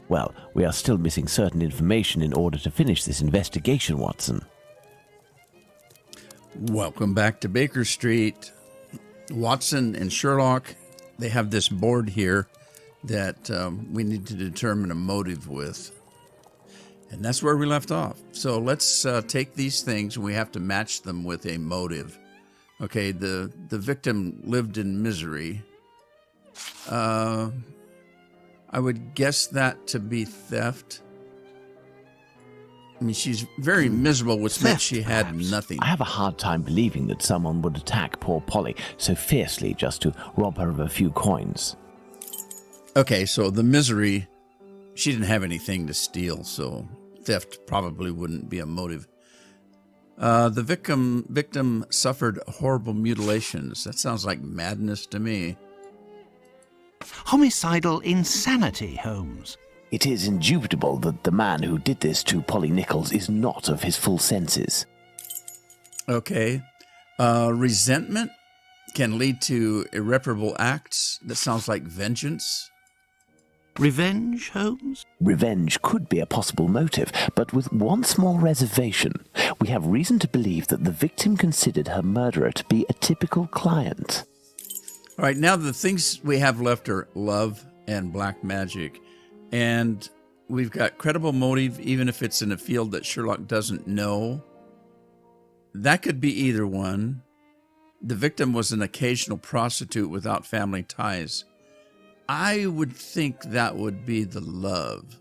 Well, we are still missing certain information in order to finish this investigation, Watson. Welcome back to Baker Street. Watson and Sherlock, they have this board here that we need to determine a motive with. And that's where we left off. So let's take these things and we have to match them with a motive. Okay, the victim lived in misery. I would guess that to be theft. I mean, she's very miserable, which meant she had nothing. I have a hard time believing that someone would attack poor Polly so fiercely just to rob her of a few coins. Okay, so the misery, she didn't have anything to steal, so theft probably wouldn't be a motive. The victim suffered horrible mutilations. That sounds like madness to me. Homicidal insanity, Holmes. It is indubitable that the man who did this to Polly Nichols is not of his full senses. Okay. Resentment can lead to irreparable acts. That sounds like vengeance. Revenge, Holmes? Revenge could be a possible motive, but with one small reservation. We have reason to believe that the victim considered her murderer to be a typical client. All right, now the things we have left are love and black magic. And we've got credible motive, even if it's in a field that Sherlock doesn't know. That could be either one. The victim was an occasional prostitute without family ties. I would think that would be the love.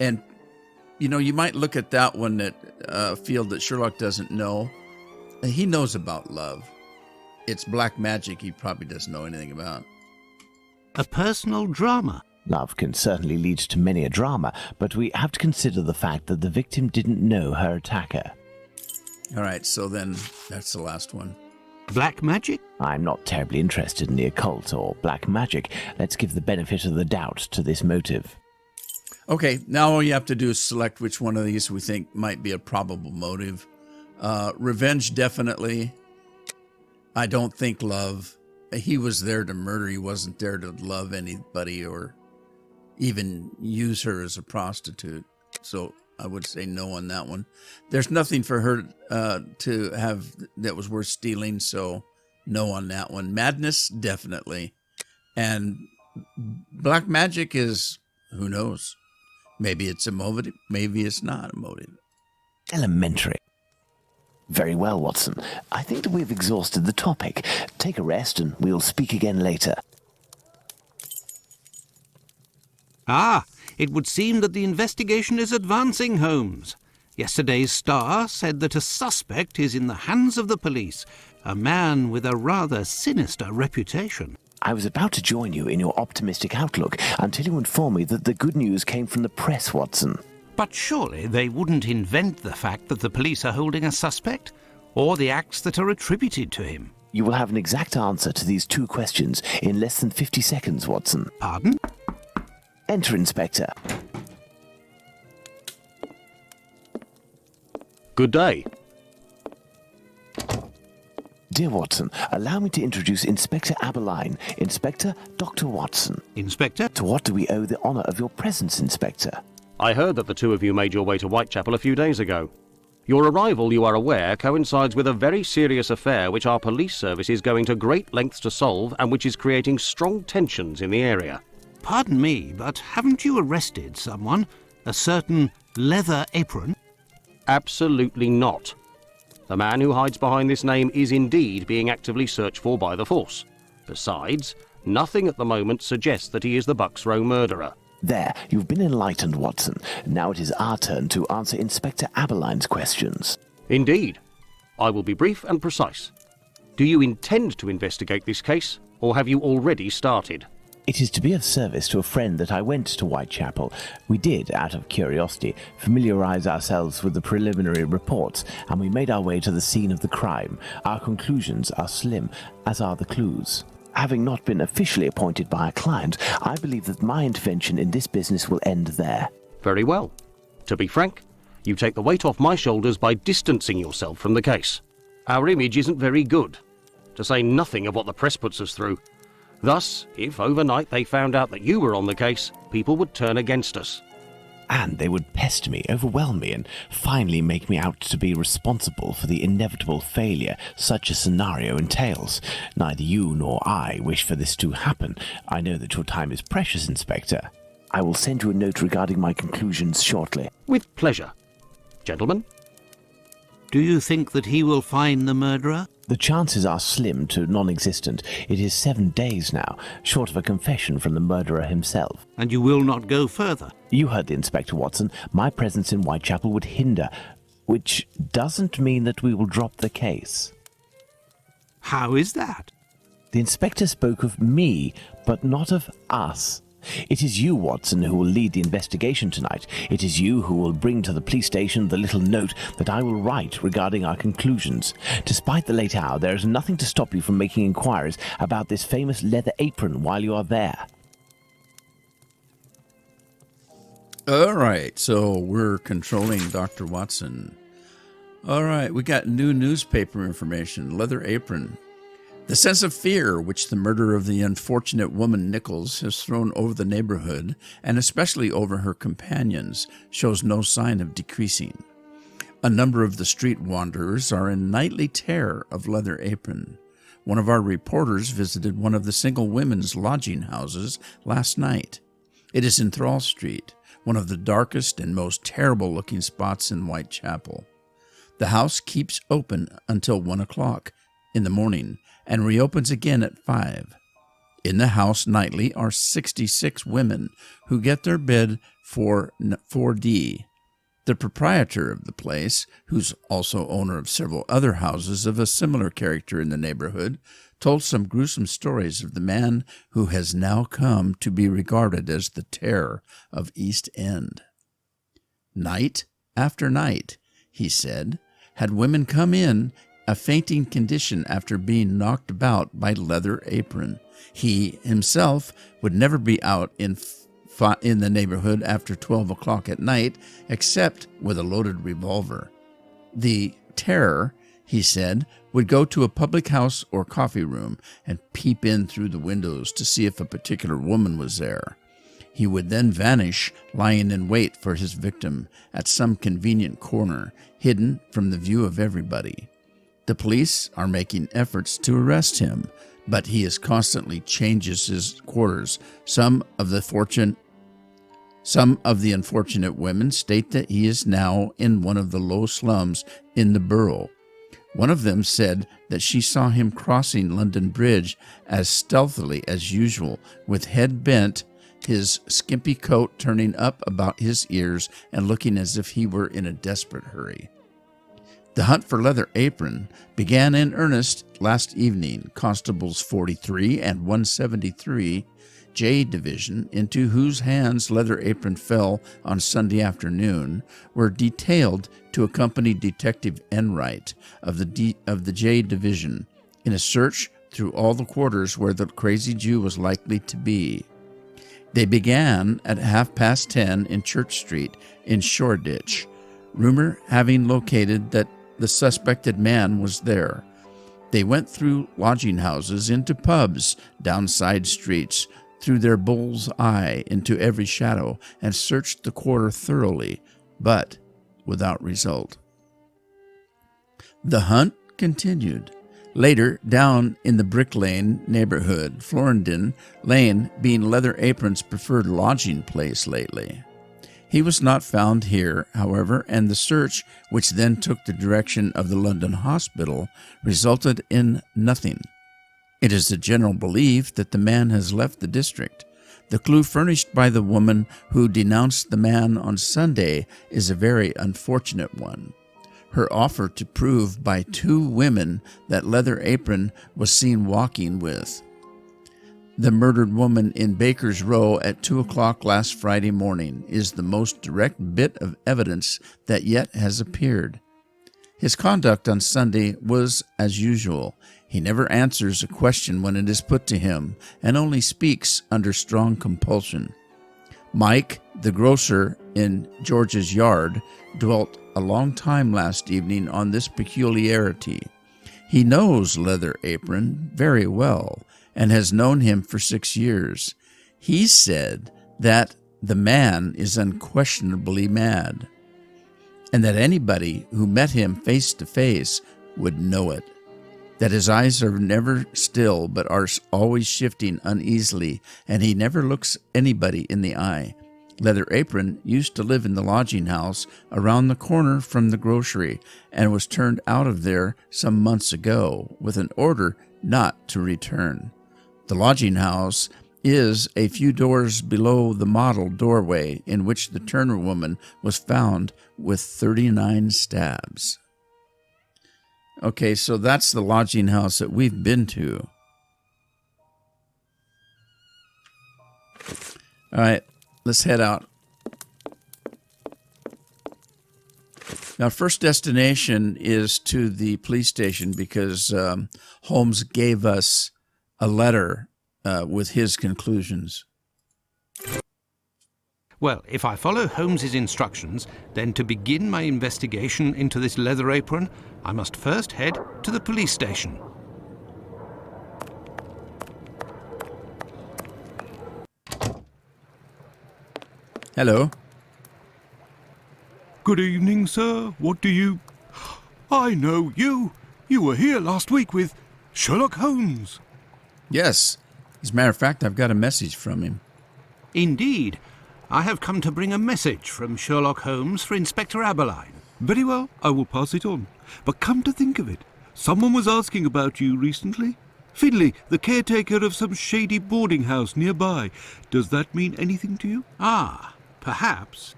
And, you know, you might look at that one, that field that Sherlock doesn't know. He knows about love. It's black magic he probably doesn't know anything about. A personal drama. Love can certainly lead to many a drama, but we have to consider the fact that the victim didn't know her attacker. All right, so then that's the last one. Black magic? I'm not terribly interested in the occult or black magic. Let's give the benefit of the doubt to this motive. Okay, now all you have to do is select which one of these we think might be a probable motive. Revenge, definitely. I don't think love. He was there to murder. He wasn't there to love anybody or even use her as a prostitute. So I would say no on that one. There's nothing for her to have that was worth stealing, so no on that one. Madness, definitely. And black magic is, who knows? Maybe it's a motive, maybe it's not a motive. Elementary. Very well, Watson. I think that we've exhausted the topic. Take a rest and we'll speak again later. Ah, it would seem that the investigation is advancing, Holmes. Yesterday's Star said that a suspect is in the hands of the police, a man with a rather sinister reputation. I was about to join you in your optimistic outlook until you informed me that the good news came from the press, Watson. But surely they wouldn't invent the fact that the police are holding a suspect, or the acts that are attributed to him. You will have an exact answer to these two questions in less than 50 seconds, Watson. Pardon? Enter, Inspector. Good day. Dear Watson, allow me to introduce Inspector Aberline, Inspector Dr. Watson. Inspector? To what do we owe the honour of your presence, Inspector? I heard that the two of you made your way to Whitechapel a few days ago. Your arrival, you are aware, coincides with a very serious affair which our police service is going to great lengths to solve and which is creating strong tensions in the area. Pardon me, but haven't you arrested someone? A certain Leather Apron? Absolutely not. The man who hides behind this name is indeed being actively searched for by the force. Besides, nothing at the moment suggests that he is the Bucks Row murderer. There, you've been enlightened, Watson. Now it is our turn to answer Inspector Aberline's questions. Indeed. I will be brief and precise. Do you intend to investigate this case, or have you already started? It is to be of service to a friend that I went to Whitechapel. We did, out of curiosity, familiarize ourselves with the preliminary reports, and we made our way to the scene of the crime. Our conclusions are slim, as are the clues. Having not been officially appointed by a client, I believe that my intervention in this business will end there. Very well. To be frank, you take the weight off my shoulders by distancing yourself from the case. Our image isn't very good, to say nothing of what the press puts us through. Thus, if overnight they found out that you were on the case, people would turn against us. And they would pester me, overwhelm me, and finally make me out to be responsible for the inevitable failure such a scenario entails. Neither you nor I wish for this to happen. I know that your time is precious, Inspector. I will send you a note regarding my conclusions shortly. With pleasure. Gentlemen? Do you think that he will find the murderer? The chances are slim to non-existent. It is 7 days now, short of a confession from the murderer himself. And you will not go further? You heard the Inspector, Watson. My presence in Whitechapel would hinder, which doesn't mean that we will drop the case. How is that? The Inspector spoke of me, but not of us. It is you, Watson, who will lead the investigation tonight. It is you who will bring to the police station the little note that I will write regarding our conclusions. Despite the late hour, there is nothing to stop you from making inquiries about this famous leather apron while you are there. All right, so we're controlling Dr. Watson. All right, we got new newspaper information. Leather apron. The sense of fear which the murder of the unfortunate woman Nichols has thrown over the neighborhood, and especially over her companions, shows no sign of decreasing. A number of the street wanderers are in nightly terror of Leather Apron. One of our reporters visited one of the single women's lodging houses last night. It is in Thrall Street, one of the darkest and most terrible-looking spots in Whitechapel. The house keeps open until 1 o'clock in the morning, and reopens again at 5. In the house nightly are 66 women who get their bed for 4D. The proprietor of the place, who's also owner of several other houses of a similar character in the neighborhood, told some gruesome stories of the man who has now come to be regarded as the terror of East End. Night after night, he said, had women come in a fainting condition after being knocked about by Leather Apron. He himself would never be out in the neighborhood after 12 o'clock at night, except with a loaded revolver. The terror, he said, would go to a public house or coffee room and peep in through the windows to see if a particular woman was there. He would then vanish, lying in wait for his victim at some convenient corner, hidden from the view of everybody. The police are making efforts to arrest him, but he constantly changes his quarters. Some of the unfortunate women state that he is now in one of the low slums in the borough. One of them said that she saw him crossing London Bridge as stealthily as usual, with head bent, his skimpy coat turning up about his ears and looking as if he were in a desperate hurry. The hunt for Leather Apron began in earnest last evening. Constables 43 and 173, J Division, into whose hands Leather Apron fell on Sunday afternoon, were detailed to accompany Detective Enright of the J Division in a search through all the quarters where the crazy Jew was likely to be. They began at 10:30 in Church Street in Shoreditch, rumor having located that the suspected man was there. They went through lodging houses, into pubs, down side streets, through their bull's eye into every shadow, and searched the quarter thoroughly, but without result. The hunt continued. Later, down in the Brick Lane neighborhood, Florendon Lane being Leather Apron's preferred lodging place lately. He was not found here, however, and the search, which then took the direction of the London hospital, resulted in nothing. It is the general belief that the man has left the district. The clue furnished by the woman who denounced the man on Sunday is a very unfortunate one. Her offer to prove by 2 women that Leather Apron was seen walking with the murdered woman in Baker's Row at 2 o'clock last Friday morning is the most direct bit of evidence that yet has appeared. His conduct on Sunday was as usual. He never answers a question when it is put to him, and only speaks under strong compulsion. Mike, the grocer in George's Yard, dwelt a long time last evening on this peculiarity. He knows Leather Apron very well, and has known him for 6 years. He said that the man is unquestionably mad, and that anybody who met him face to face would know it. That his eyes are never still, but are always shifting uneasily, and he never looks anybody in the eye. Leather Apron used to live in the lodging house around the corner from the grocery, and was turned out of there some months ago with an order not to return. The lodging house is a few doors below the model doorway in which the Turner woman was found with 39 stabs. Okay, so that's the lodging house that we've been to. All right, let's head out. Now, first destination is to the police station because Holmes gave us a letter with his conclusions. Well, if I follow Holmes's instructions, then to begin my investigation into this Leather Apron, I must first head to the police station. Hello. Good evening, sir. What do you... I know you. You were here last week with Sherlock Holmes. Yes. As a matter of fact, I've got a message from him. Indeed. I have come to bring a message from Sherlock Holmes for Inspector Aberline. Very well, I will pass it on. But come to think of it, someone was asking about you recently. Finley, the caretaker of some shady boarding house nearby. Does that mean anything to you? Ah, perhaps.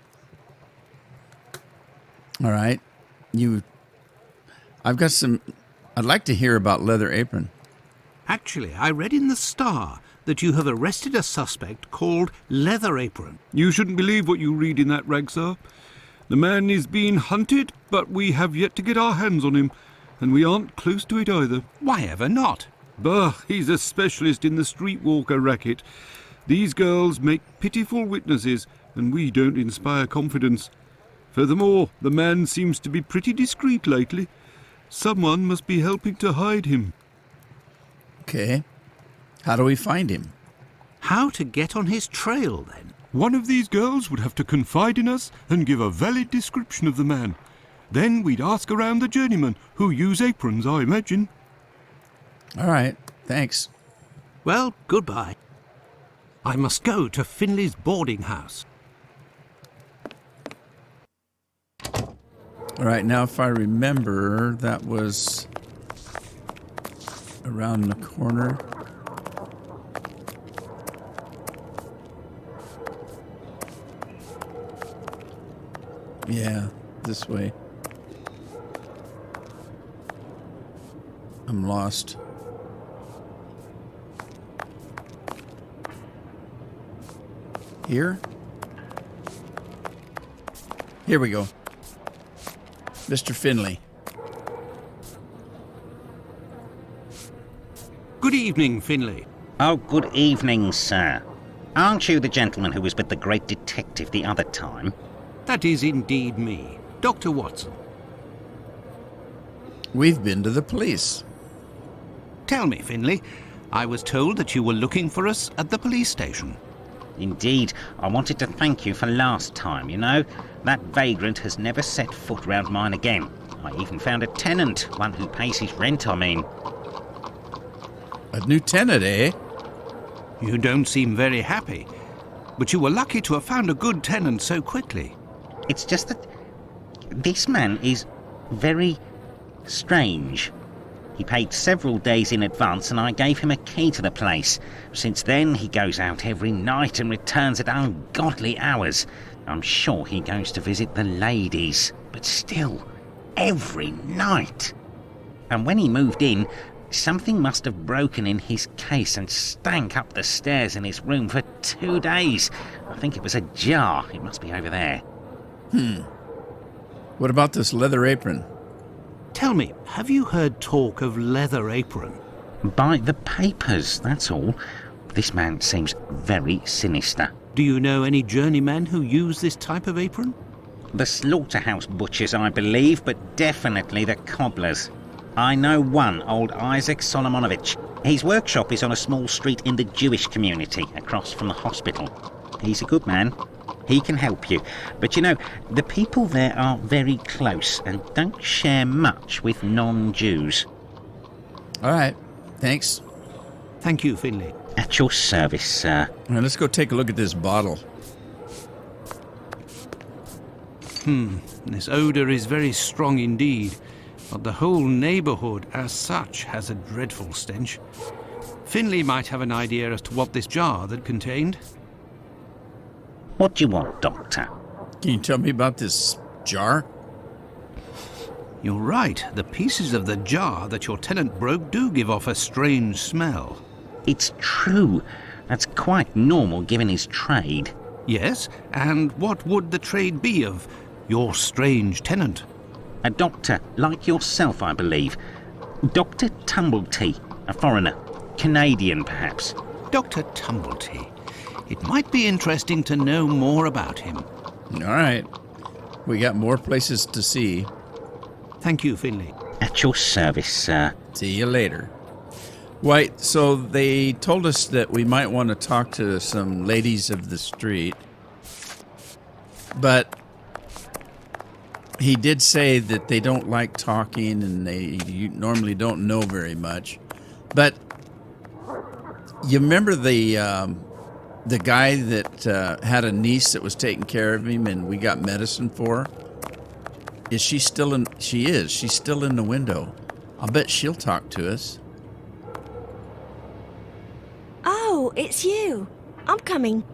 All right. I'd like to hear about Leather Apron. Actually, I read in the Star that you have arrested a suspect called Leather Apron. You shouldn't believe what you read in that rag, sir. The man is being hunted, but we have yet to get our hands on him, and we aren't close to it either. Why ever not? Bah, he's a specialist in the streetwalker racket. These girls make pitiful witnesses, and we don't inspire confidence. Furthermore, the man seems to be pretty discreet lately. Someone must be helping to hide him. Okay. How do we find him? How to get on his trail, then? One of these girls would have to confide in us and give a valid description of the man. Then we'd ask around the journeymen, who use aprons, I imagine. All right. Thanks. Well, goodbye. I must go to Finley's boarding house. All right. Now, if I remember, that was around the corner. Yeah, this way. I'm lost. Here? Here we go. Mr. Finley. Good evening, Finley. Oh, good evening, sir. Aren't you the gentleman who was with the great detective the other time? That is indeed me, Dr. Watson. We've been to the police. Tell me, Finley, I was told that you were looking for us at the police station. Indeed, I wanted to thank you for last time, you know. That vagrant has never set foot round mine again. I even found a tenant, one who pays his rent, I mean. A new tenant, eh? You don't seem very happy, but you were lucky to have found a good tenant so quickly. It's just that this man is very strange. He paid several days in advance and I gave him a key to the place. Since then, he goes out every night and returns at ungodly hours. I'm sure he goes to visit the ladies, but still, every night. And when he moved in, something must have broken in his case and stank up the stairs in his room for 2 days. I think it was a jar. It must be over there. What about this Leather Apron? Tell me, have you heard talk of Leather Apron? By the papers, that's all. This man seems very sinister. Do you know any journeymen who use this type of apron? The slaughterhouse butchers, I believe, but definitely the cobblers. I know one, old Isaac Solomonovich. His workshop is on a small street in the Jewish community, across from the hospital. He's a good man. He can help you. But you know, the people there are very close and don't share much with non-Jews. All right. Thanks. Thank you, Finley. At your service, sir. Now let's go take a look at this bottle. This odour is very strong indeed, but the whole neighbourhood as such has a dreadful stench. Finley might have an idea as to what this jar that contained. What do you want, Doctor? Can you tell me about this jar? You're right, the pieces of the jar that your tenant broke do give off a strange smell. It's true. That's quite normal given his trade. Yes, and what would the trade be of your strange tenant? A doctor, like yourself, I believe. Dr. Tumbletea, a foreigner. Canadian, perhaps. Dr. Tumbletea. It might be interesting to know more about him. All right. We got more places to see. Thank you, Finley. At your service, sir. See you later. White, so they told us that we might want to talk to some ladies of the street. But he did say that they don't like talking and they normally don't know very much. But you remember the guy that had a niece that was taking care of him and we got medicine for? Is she still in? She is. She's still in the window. I'll bet she'll talk to us. Oh, it's you. I'm coming.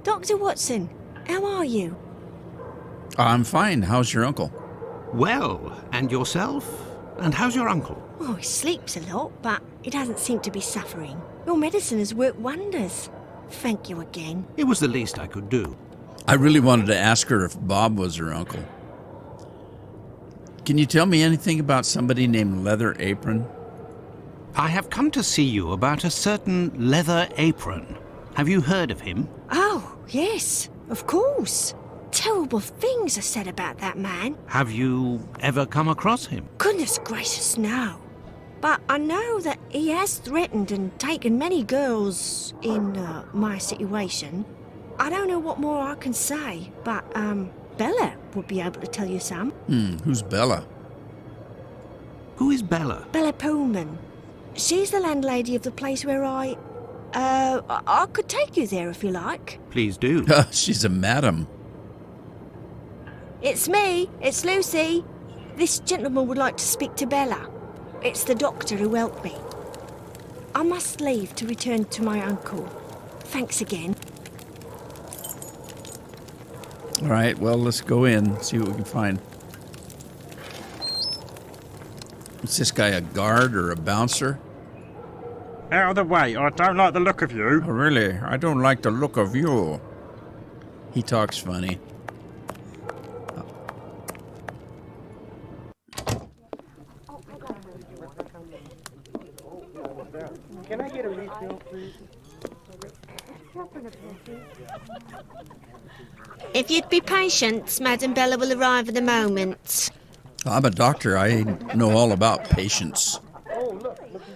Dr. Watson, how are you? I'm fine. How's your uncle? Well, and yourself? And how's your uncle? Oh, he sleeps a lot, but he doesn't seem to be suffering. Your medicine has worked wonders. Thank you again. It was the least I could do. I really wanted to ask her if Bob was her uncle. Can you tell me anything about somebody named Leather Apron? I have come to see you about a certain Leather Apron. Have you heard of him? Oh, yes, of course. Terrible things are said about that man. Have you ever come across him? Goodness gracious, no. But I know that he has threatened and taken many girls in my situation. I don't know what more I can say, but Bella would be able to tell you some. Who's Bella? Who is Bella? Bella Pullman. She's the landlady of the place where I could take you there if you like. Please do. She's a madam. It's me. It's Lucy. This gentleman would like to speak to Bella. It's the doctor who helped me. I must leave to return to my uncle. Thanks again. All right, well, let's go in, see what we can find. Is this guy a guard or a bouncer? Out of the way, I don't like the look of you. Oh, really? I don't like the look of you. He talks funny. Can I get a refill, please? If you'd be patient, Madam Bella will arrive in a moment. I'm a doctor. I know all about patients.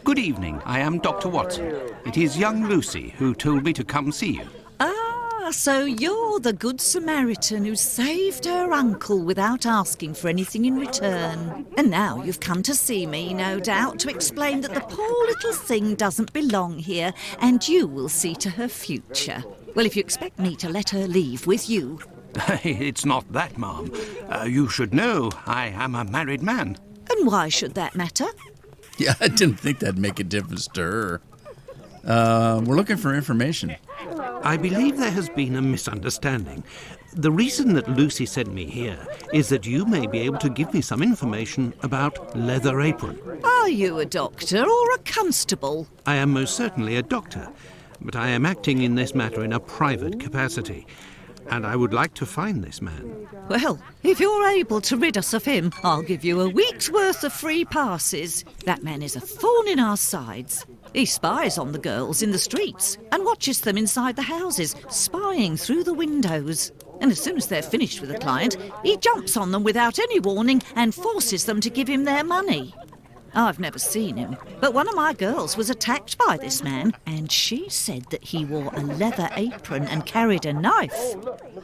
Good evening. I am Dr. Watson. It is young Lucy who told me to come see you. Ah, so you're the Good Samaritan who saved her uncle without asking for anything in return. And now you've come to see me, no doubt, to explain that the poor little thing doesn't belong here, and you will see to her future. Well, if you expect me to let her leave with you... It's not that, ma'am. You should know I am a married man. And why should that matter? Yeah, I didn't think that'd make a difference to her. We're looking for information. I believe there has been a misunderstanding. The reason that Lucy sent me here is that you may be able to give me some information about Leather Apron. Are you a doctor or a constable? I am most certainly a doctor, but I am acting in this matter in a private capacity, and I would like to find this man. Well, if you're able to rid us of him, I'll give you a week's worth of free passes. That man is a thorn in our sides. He spies on the girls in the streets and watches them inside the houses, spying through the windows. And as soon as they're finished with a client, he jumps on them without any warning and forces them to give him their money. I've never seen him, but one of my girls was attacked by this man, and she said that he wore a leather apron and carried a knife.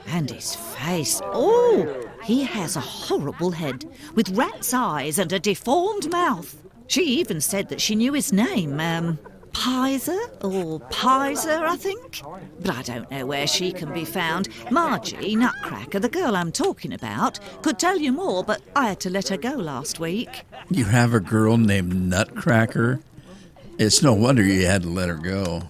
And his face, oh, he has a horrible head, with rat's eyes and a deformed mouth. She even said that she knew his name, Pizer or Pizer, I think. But I don't know where she can be found. Margie, Nutcracker, the girl I'm talking about, could tell you more, but I had to let her go last week. You have a girl named Nutcracker? It's no wonder you had to let her go.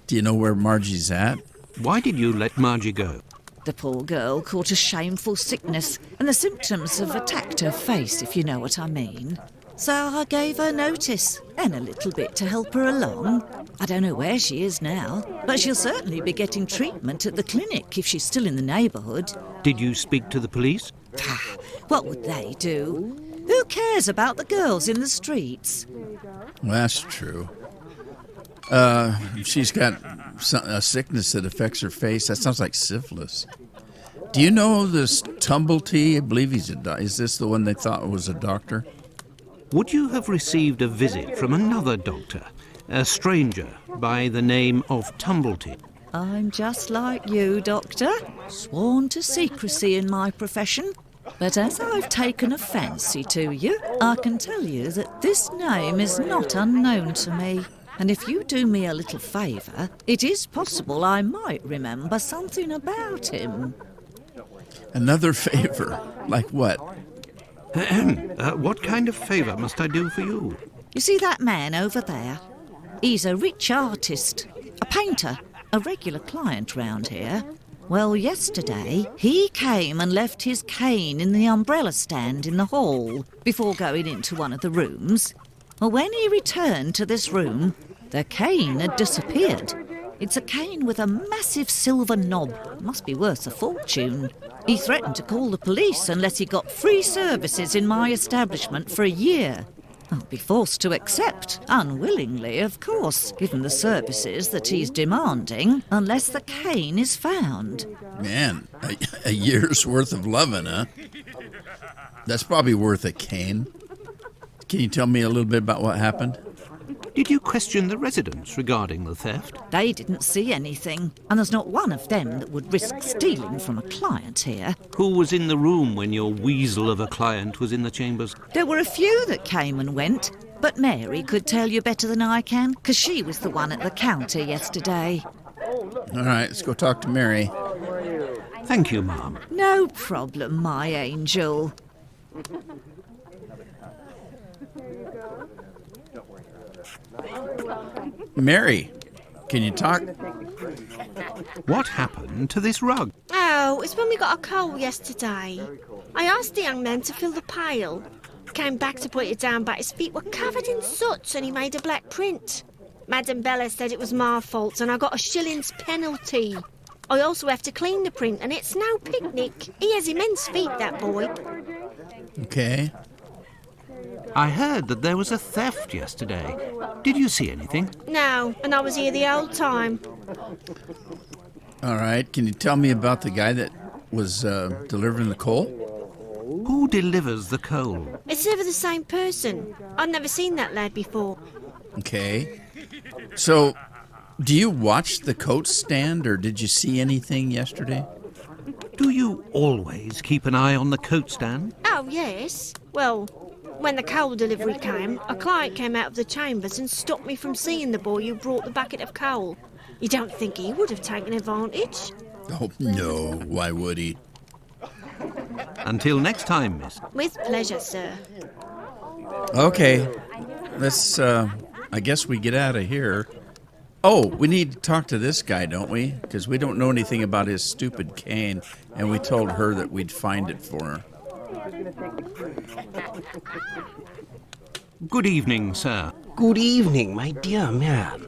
Do you know where Margie's at? Why did you let Margie go? The poor girl caught a shameful sickness, and the symptoms have attacked her face, if you know what I mean. So I gave her notice, and a little bit to help her along. I don't know where she is now, but she'll certainly be getting treatment at the clinic if she's still in the neighbourhood. Did you speak to the police? What would they do? Who cares about the girls in the streets? Well, that's true. She's got a sickness that affects her face. That sounds like syphilis. Do you know this Tumblety? I believe he's is this the one they thought was a doctor? Would you have received a visit from another doctor, a stranger by the name of Tumblety? I'm just like you, Doctor, sworn to secrecy in my profession. But as I've taken a fancy to you, I can tell you that this name is not unknown to me. And if you do me a little favour, it is possible I might remember something about him. Another favour? Like what? What kind of favour must I do for you? You see that man over there? He's a rich artist, a painter, a regular client round here. Well, yesterday, he came and left his cane in the umbrella stand in the hall before going into one of the rooms. Well, when he returned to this room, the cane had disappeared. It's a cane with a massive silver knob. Must be worth a fortune. He threatened to call the police unless he got free services in my establishment for a year. I'll be forced to accept, unwillingly, of course, given the services that he's demanding, unless the cane is found. Man, a year's worth of loving, huh? That's probably worth a cane. Can you tell me a little bit about what happened? Did you question the residents regarding the theft? They didn't see anything, and there's not one of them that would risk stealing from a client here. Who was in the room when your weasel of a client was in the chambers? There were a few that came and went, but Mary could tell you better than I can, because she was the one at the counter yesterday. All right, let's go talk to Mary. Thank you, Ma'am. No problem, my angel. Mary, can you talk? What happened to this rug? Oh, it's when we got a coal yesterday. I asked the young man to fill the pail. Came back to put it down, but his feet were covered in soot and he made a black print. Madam Bella said it was my fault and I got a shilling's penalty. I also have to clean the print and it's no picnic. He has immense feet, that boy. Okay. I heard that there was a theft yesterday. Did you see anything? No, and I was here the whole time. All right, can you tell me about the guy that was delivering the coal? Who delivers the coal? It's never the same person. I've never seen that lad before. Okay. So, do you watch the coat stand, or did you see anything yesterday? Do you always keep an eye on the coat stand? Oh, yes. Well, when the coal delivery came, a client came out of the chambers and stopped me from seeing the boy who brought the bucket of coal. You don't think he would have taken advantage? Oh, no. Why would he? Until next time, miss. With pleasure, sir. Okay. Let's, I guess we get out of here. Oh, we need to talk to this guy, don't we? Because we don't know anything about his stupid cane, and we told her that we'd find it for her. Good evening, sir. Good evening, my dear man.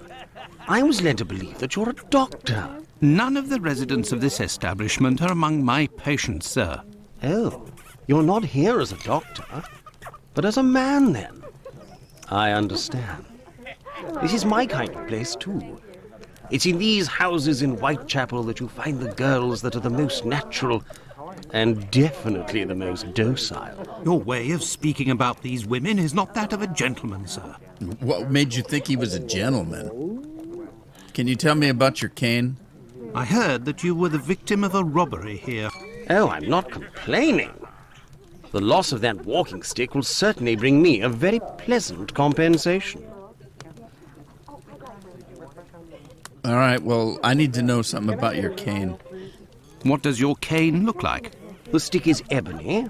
I was led to believe that you're a doctor. None of the residents of this establishment are among my patients, sir. Oh, you're not here as a doctor, but as a man, then. I understand. This is my kind of place, too. It's in these houses in Whitechapel that you find the girls that are the most natural And definitely the most docile. Your way of speaking about these women is not that of a gentleman, sir. What made you think he was a gentleman? Can you tell me about your cane? I heard that you were the victim of a robbery here. Oh, I'm not complaining. The loss of that walking stick will certainly bring me a very pleasant compensation. All right, well, I need to know something about your cane. What does your cane look like? The stick is ebony,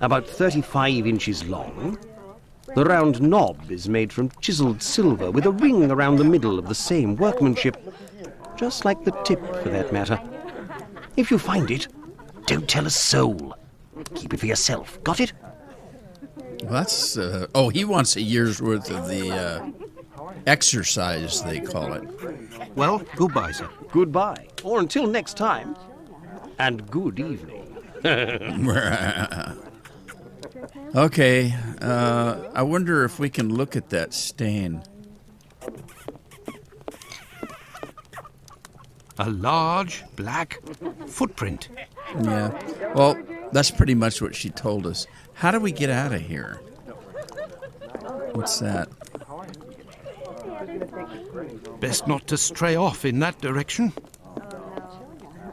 about 35 inches long. The round knob is made from chiseled silver with a ring around the middle of the same workmanship, just like the tip, for that matter. If you find it, don't tell a soul. Keep it for yourself. Got it? Well, that's... he wants a year's worth of the exercise, they call it. Well, goodbye, sir. Goodbye. Or until next time. And good evening. Okay, I wonder if we can look at that stain. A large black footprint. Yeah, well, that's pretty much what she told us. How do we get out of here? What's that? Best not to stray off in that direction.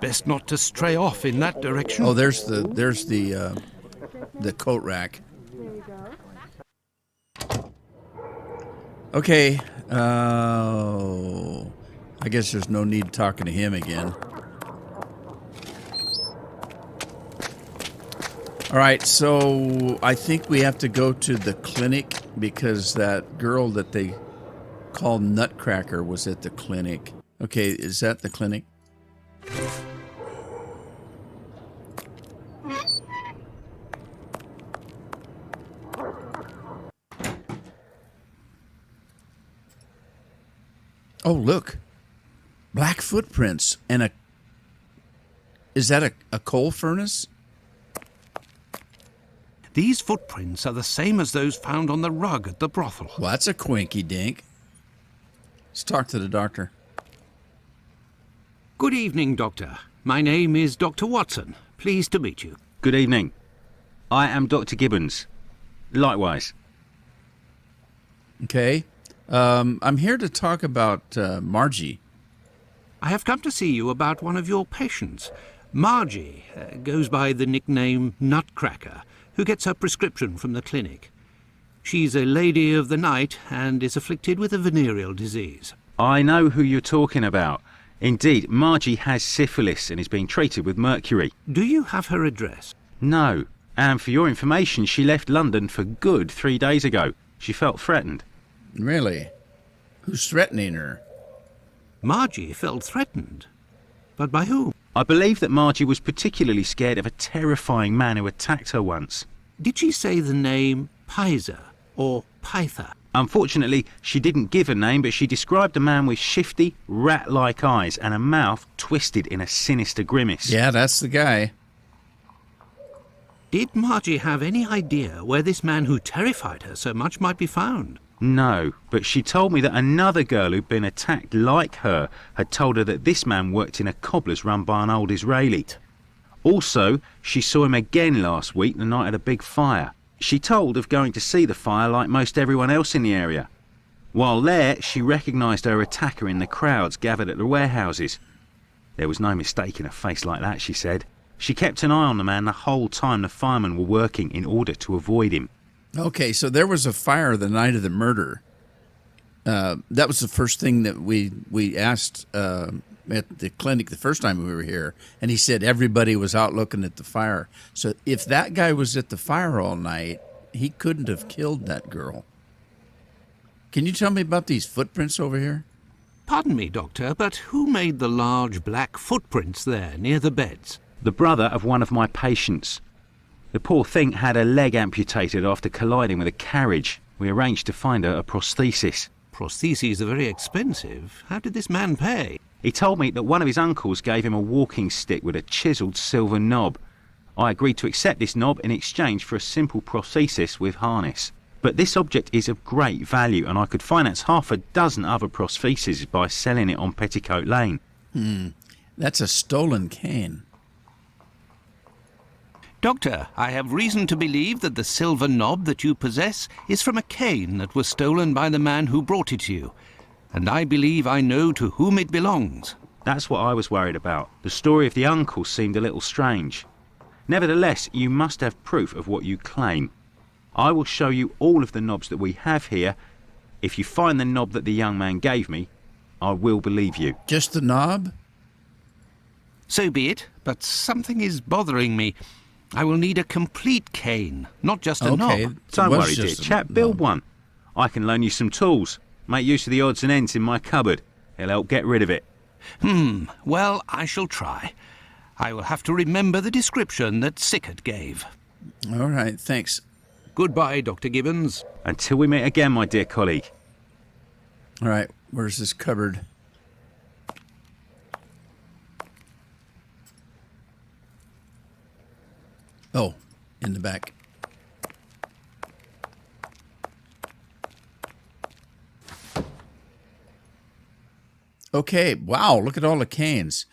Best not to stray off in that direction. Oh, there's the coat rack. Okay. I guess there's no need talking to him again. All right, so I think we have to go to the clinic because that girl that they called Nutcracker was at the clinic. Okay, is that the clinic? Oh, look. Black footprints and a... Is that a coal furnace? These footprints are the same as those found on the rug at the brothel. Well, that's a quinky dink. Let's talk to the doctor. Good evening, Doctor. My name is Dr. Watson. Pleased to meet you. Good evening. I am Dr. Gibbons. Likewise. Okay. I'm here to talk about Margie. I have come to see you about one of your patients. Margie goes by the nickname Nutcracker, who gets her prescription from the clinic. She's a lady of the night and is afflicted with a venereal disease. I know who you're talking about. Indeed, Margie has syphilis and is being treated with mercury. Do you have her address? No. And for your information, she left London for good 3 days ago. She felt threatened. Really? Who's threatening her? Margie felt threatened. But by whom? I believe that Margie was particularly scared of a terrifying man who attacked her once. Did she say the name Pizer or Pyther? Unfortunately, she didn't give a name, but she described a man with shifty, rat-like eyes and a mouth twisted in a sinister grimace. Yeah, that's the guy. Did Margie have any idea where this man who terrified her so much might be found? No, but she told me that another girl who'd been attacked like her had told her that this man worked in a cobbler's run by an old Israeli. Also, she saw him again last week, the night of the big fire. She told of going to see the fire like most everyone else in the area. While there, she recognised her attacker in the crowds gathered at the warehouses. There was no mistaking a face like that, she said. She kept an eye on the man the whole time the firemen were working in order to avoid him. Okay, so there was a fire the night of the murder. That was the first thing that we asked at the clinic the first time we were here, and he said everybody was out looking at the fire. So if that guy was at the fire all night, he couldn't have killed that girl. Can you tell me about these footprints over here? Pardon me, Doctor, but who made the large black footprints there near the beds? The brother of one of my patients. The poor thing had her leg amputated after colliding with a carriage. We arranged to find her a prosthesis. Prostheses are very expensive. How did this man pay? He told me that one of his uncles gave him a walking stick with a chiselled silver knob. I agreed to accept this knob in exchange for a simple prosthesis with harness. But this object is of great value, and I could finance 6 other prostheses by selling it on Petticoat Lane. That's a stolen cane. Doctor, I have reason to believe that the silver knob that you possess is from a cane that was stolen by the man who brought it to you, and I believe I know to whom it belongs. That's what I was worried about. The story of the uncle seemed a little strange. Nevertheless, you must have proof of what you claim. I will show you all of the knobs that we have here. If you find the knob that the young man gave me, I will believe you. Just the knob? So be it, but something is bothering me. I will need a complete cane, not just a knob. Don't worry, dear chap. Build one. I can loan you some tools. Make use of the odds and ends in my cupboard. It'll help get rid of it. Well, I shall try. I will have to remember the description that Sickert gave. All right, thanks. Goodbye, Dr. Gibbons. Until we meet again, my dear colleague. All right, where's this cupboard? Oh, in the back. Okay, wow, look at all the canes.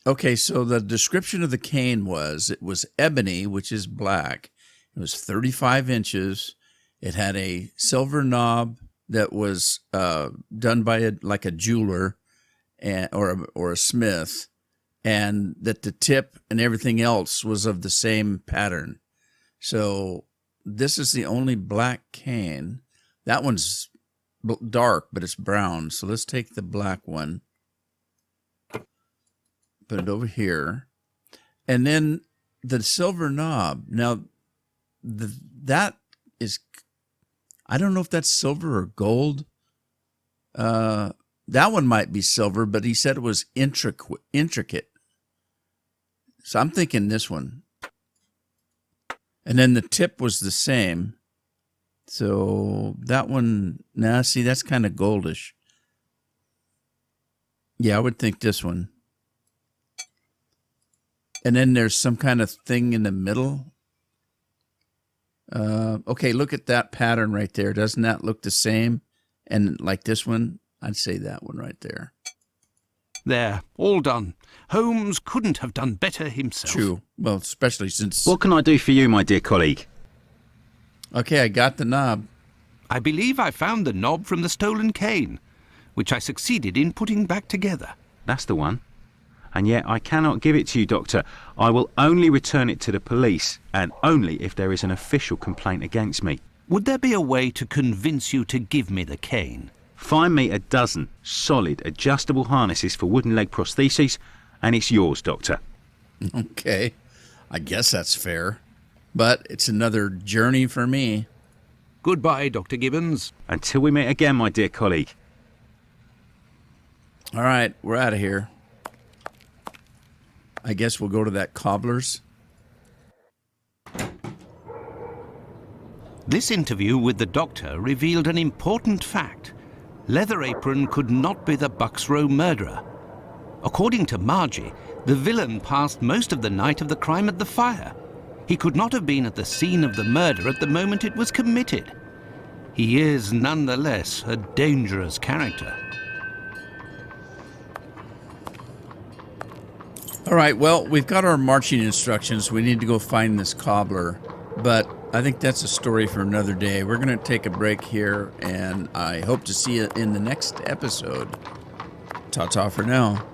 Okay, so the description of the cane was, it was ebony, which is black. It was 35 inches. It had a silver knob that was done by a jeweler or a smith, and that the tip and everything else was of the same pattern. So this is the only black cane. That one's dark, but it's brown. So let's take the black one, put it over here, and then the silver knob. Now, that is, I don't know if that's silver or gold. That one might be silver, but he said it was intricate. So I'm thinking this one. And then the tip was the same. So that one, now see, that's kind of goldish. Yeah, I would think this one. And then there's some kind of thing in the middle. Okay, look at that pattern right there. Doesn't that look the same? And like this one, I'd say that one right there. There, all done. Holmes couldn't have done better himself. True. Well, especially since... What can I do for you, my dear colleague? Okay, I got the knob. I believe I found the knob from the stolen cane, which I succeeded in putting back together. That's the one. And yet I cannot give it to you, Doctor. I will only return it to the police, and only if there is an official complaint against me. Would there be a way to convince you to give me the cane? Find me a dozen solid adjustable harnesses for wooden leg prostheses, and it's yours, Doctor. Okay, I guess that's fair. But it's another journey for me. Goodbye, Dr. Gibbons. Until we meet again, my dear colleague. All right, we're out of here. I guess we'll go to that Cobbler's. This interview with the doctor revealed an important fact. Leather Apron could not be the Bucks Row murderer. According to Margie, the villain passed most of the night of the crime at the fire. He could not have been at the scene of the murder at the moment it was committed. He is, nonetheless, a dangerous character. All right, well, we've got our marching instructions. We need to go find this cobbler. But I think that's a story for another day. We're going to take a break here, and I hope to see you in the next episode. Ta-ta for now.